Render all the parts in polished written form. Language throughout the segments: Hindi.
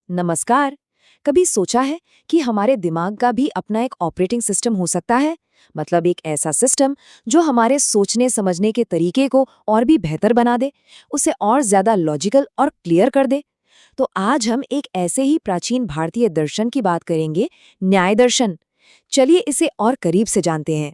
नमस्कार। कभी सोचा है कि हमारे दिमाग का भी अपना एक ऑपरेटिंग सिस्टम हो सकता है? मतलब एक ऐसा सिस्टम जो हमारे सोचने समझने के तरीके को और भी बेहतर बना दे, उसे और ज्यादा लॉजिकल और क्लियर कर दे। तो आज हम एक ऐसे ही प्राचीन भारतीय दर्शन की बात करेंगे, न्याय दर्शन। चलिए इसे और करीब से जानते हैं।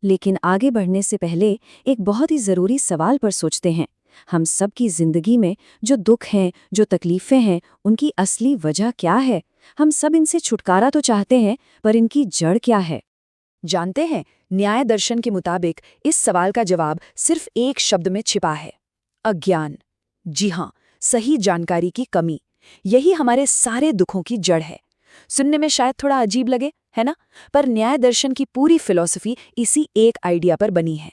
लेकिन आगे बढ़ने से पहले एक बहुत ही जरूरी सवाल पर सोचते हैं। हम सब की जिंदगी में जो दुख हैं, जो तकलीफें हैं, उनकी असली वजह क्या है? हम सब इनसे छुटकारा तो चाहते हैं, पर इनकी जड़ क्या है? जानते हैं, न्याय दर्शन के मुताबिक इस सवाल का जवाब सिर्फ एक शब्द में छिपा है: अज्ञान। जी हाँ, सही जानकारी की कमी। यही हमारे सारे दुखों की जड़ है। सुनने में शायद थोड़ा अजीब लगे, है ना? पर न्याय दर्शन की पूरी फिलॉसफी इसी एक आइडिया पर बनी है।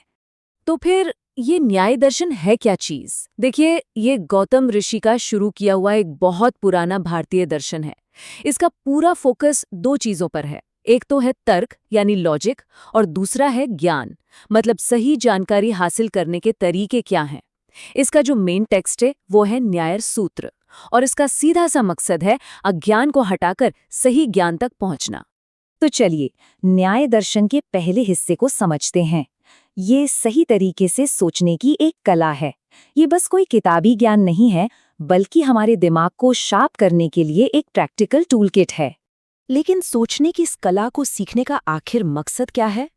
तो फिर ये न्याय दर्शन है क्या चीज? देखिए, ये गौतम ऋषि का शुरू किया हुआ एक बहुत पुराना भारतीय दर्शन है। इसका पूरा फोकस दो चीजों पर है। एक तो है तर्क यानी लॉजिक, और दूसरा है ज्ञान, मतलब सही जानकारी हासिल करने के तरीके क्या हैं। इसका जो मेन टेक्स्ट है वो है न्याय सूत्र, और इसका सीधा सा मकसद है अज्ञान को हटाकर सही ज्ञान तक पहुंचना। तो चलिए, न्याय दर्शन के पहले हिस्से को समझते हैं। ये सही तरीके से सोचने की एक कला है। ये बस कोई किताबी ज्ञान नहीं है, बल्कि हमारे दिमाग को शार्प करने के लिए एक प्रैक्टिकल टूलकिट है। लेकिन सोचने की इस कला को सीखने का आखिर मकसद क्या है?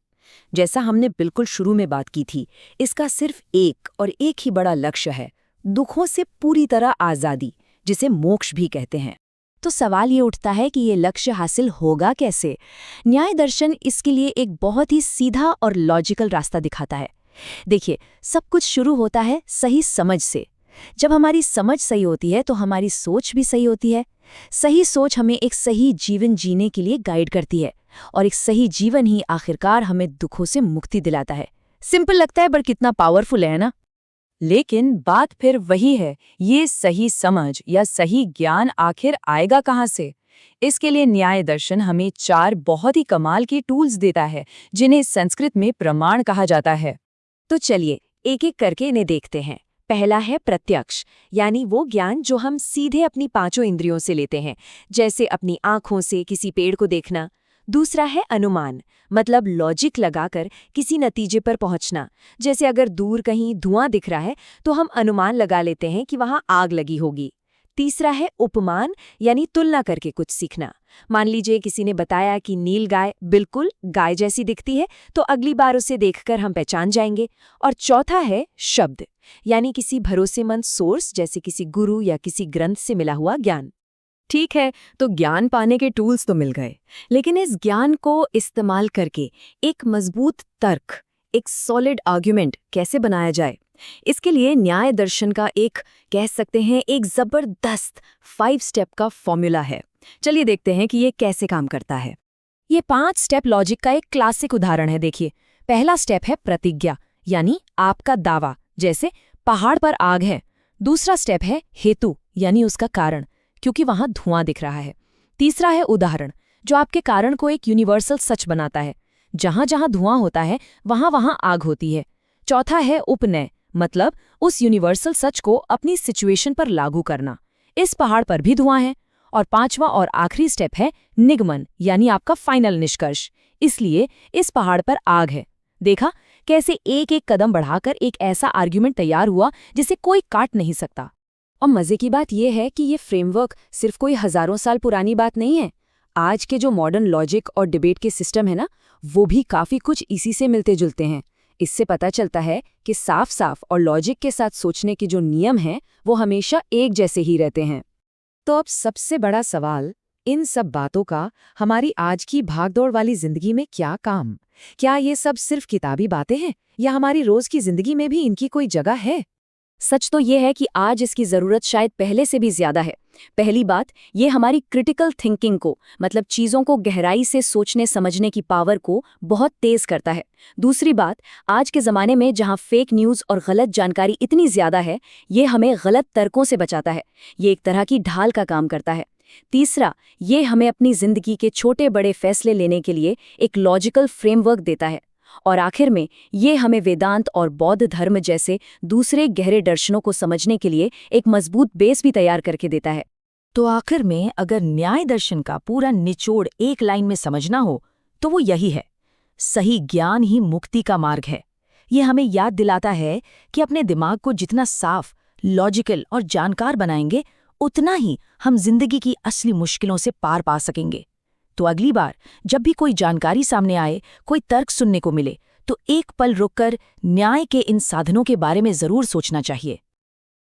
जैसा हमने बिल्कुल शुरू में बात की थी, इसका सिर्फ एक और एक ही बड़ा लक्ष्य है: दुखों से पूरी तरह आज़ादी, जिसे मोक्ष भी कहते हैं। तो सवाल ये उठता है कि ये लक्ष्य हासिल होगा कैसे? न्याय दर्शन इसके लिए एक बहुत ही सीधा और लॉजिकल रास्ता दिखाता है। देखिए, सब कुछ शुरू होता है सही समझ से। जब हमारी समझ सही होती है तो हमारी सोच भी सही होती है। सही सोच हमें एक सही जीवन जीने के लिए गाइड करती है, और एक सही जीवन ही आखिरकार हमें दुखों से मुक्ति दिलाता है। सिंपल लगता है, पर कितना पावरफुल है ना? लेकिन बात फिर वही है, ये सही समझ या सही ज्ञान आखिर आएगा कहाँ से? इसके लिए न्याय दर्शन हमें 4 बहुत ही कमाल के टूल्स देता है, जिन्हें संस्कृत में प्रमाण कहा जाता है। तो चलिए, एक एक करके इन्हें देखते हैं। पहला है प्रत्यक्ष, यानी वो ज्ञान जो हम सीधे अपनी 5 इंद्रियों से लेते हैं, जैसे अपनी आंखों से किसी पेड़ को देखना। दूसरा है अनुमान, मतलब लॉजिक लगाकर किसी नतीजे पर पहुंचना। जैसे अगर दूर कहीं धुआं दिख रहा है तो हम अनुमान लगा लेते हैं कि वहां आग लगी होगी। तीसरा है उपमान, यानी तुलना करके कुछ सीखना। मान लीजिए किसी ने बताया कि नील गाय बिल्कुल गाय जैसी दिखती है, तो अगली बार उसे देखकर हम पहचान जाएंगे। और चौथा है शब्द, यानी किसी भरोसेमंद सोर्स जैसे किसी गुरु या किसी ग्रंथ से मिला हुआ ज्ञान। ठीक है, तो ज्ञान पाने के टूल्स तो मिल गए, लेकिन इस ज्ञान को इस्तेमाल करके एक मजबूत तर्क, एक सॉलिड आर्ग्यूमेंट कैसे बनाया जाए? इसके लिए न्याय दर्शन का एक, कह सकते हैं, एक जबरदस्त 5 स्टेप का फॉर्मूला है। चलिए देखते हैं कि ये कैसे काम करता है। ये 5 स्टेप लॉजिक का एक क्लासिक उदाहरण है। देखिए, पहला स्टेप है प्रतिज्ञा, यानी आपका दावा, जैसे पहाड़ पर आग है। दूसरा स्टेप है हेतु, यानी उसका कारण, क्योंकि वहां धुआं दिख रहा है। तीसरा है उदाहरण, जो आपके कारण को एक यूनिवर्सल सच बनाता है। जहां जहां धुआं होता है वहां वहां आग होती है। चौथा है उपनय, मतलब उस यूनिवर्सल सच को अपनी सिचुएशन पर लागू करना। इस पहाड़ पर भी धुआं है। और पांचवा और आखिरी स्टेप है निगमन, यानी आपका फाइनल निष्कर्ष, इसलिए इस पहाड़ पर आग है। देखा कैसे एक एक कदम बढ़ाकर एक ऐसा आर्ग्यूमेंट तैयार हुआ जिसे कोई काट नहीं सकता। और मजे की बात यह है कि ये फ्रेमवर्क सिर्फ कोई हजारों साल पुरानी बात नहीं है। आज के जो मॉडर्न लॉजिक और डिबेट के सिस्टम है ना, वो भी काफी कुछ इसी से मिलते जुलते हैं। इससे पता चलता है कि साफ साफ और लॉजिक के साथ सोचने के जो नियम हैं वो हमेशा एक जैसे ही रहते हैं। तो अब सबसे बड़ा सवाल, इन सब बातों का हमारी आज की भागदौड़ वाली जिंदगी में क्या काम? क्या ये सब सिर्फ किताबी बातें हैं, या हमारी रोज की जिंदगी में भी इनकी कोई जगह है? सच तो ये है कि आज इसकी जरूरत शायद पहले से भी ज्यादा है। पहली बात, ये हमारी क्रिटिकल थिंकिंग को, मतलब चीजों को गहराई से सोचने समझने की पावर को बहुत तेज करता है। दूसरी बात, आज के जमाने में जहां फेक न्यूज और गलत जानकारी इतनी ज्यादा है, ये हमें गलत तर्कों से बचाता है। ये एक तरह की ढाल का काम करता है। तीसरा, ये हमें अपनी जिंदगी के छोटे बड़े फैसले लेने के लिए एक लॉजिकल फ्रेमवर्क देता है। और आखिर में ये हमें वेदांत और बौद्ध धर्म जैसे दूसरे गहरे दर्शनों को समझने के लिए एक मजबूत बेस भी तैयार करके देता है। तो आखिर में अगर न्याय दर्शन का पूरा निचोड़ एक लाइन में समझना हो तो वो यही है, सही ज्ञान ही मुक्ति का मार्ग है। ये हमें याद दिलाता है कि अपने दिमाग को जितना साफ, लॉजिकल और जानकार बनाएंगे, उतना ही हम जिंदगी की असली मुश्किलों से पार पा सकेंगे। तो अगली बार जब भी कोई जानकारी सामने आए, कोई तर्क सुनने को मिले, तो एक पल रुककर न्याय के इन साधनों के बारे में जरूर सोचना चाहिए।